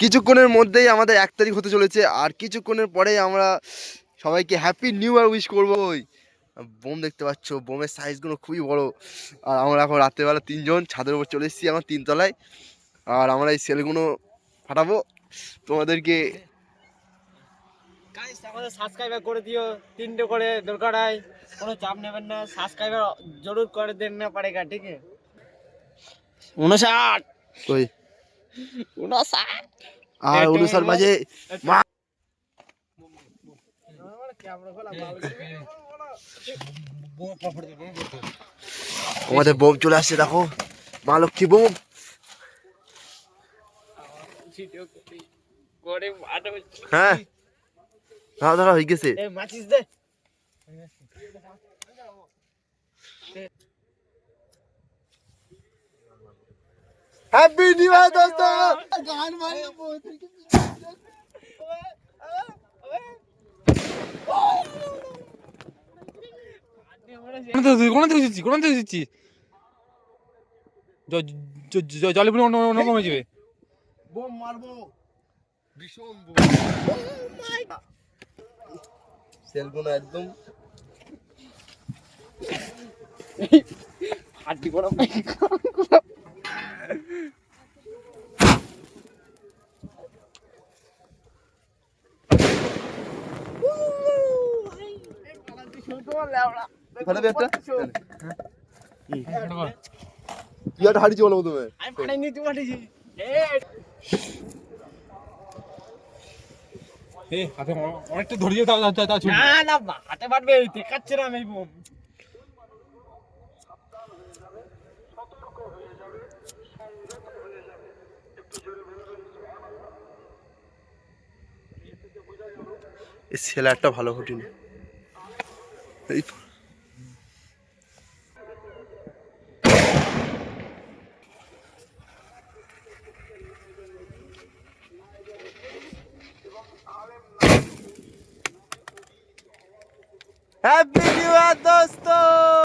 কিছুক্ষণের মধ্যেই আমাদের 1 তারিখ হতে চলেছে, আর কিছুক্ষণের পরেই আমরা সবাইকে হ্যাপি নিউ ইয়ার উইশ করবো। বোম দেখতে পাচ্ছ, বোমের সাইজগুলো খুবই বড়। আর আমরা এখন রাত্রেবেলা 3 জন ছাদের উপর চলে এসেছি, আমার 3 তলায়। আর আমরা এই সেলগুলো ফাটাবো তোমাদেরকে। আমাদের সাবস্ক্রাইবার করে দিও, 3টে করে দরকার হয়, কোনো চাপ নেবেন না, সাবস্ক্রাইবার জরুর করে দেন না পারেগা, ঠিক আছে? 59 ওই 59 আর 59 বাজে মা আমাদের বোম চলে আসছে, দেখো মা লক্ষ্মী বোম। হ্যাঁ দাঁড়া দাঁড়া হয়ে গেছে। মাছিস দে। হ্যাপি নিউ ইয়ার দোস্ত। গান মারি কোন থেকে দিচ্ছি জলে পুরো অন্য কমে যাবে। বোম মারবো, ভীষণ বোম। সেলগুলো একদম হাড্ডি করা ফাটাবে একটা। তুই একটা হারিয়েছি বলো তুমি। আমি পাঠাইনি, তুই পাঠিয়েছি। হাতে অনেকটা ধরিয়ে দাও। না না, হাতে পাঠবে, দেখাচ্ছে না আমি বোম। এই সেলারটা ভালো ঘটিনি। এই হ্যাপি নিউ ইয়ার দোস্ত।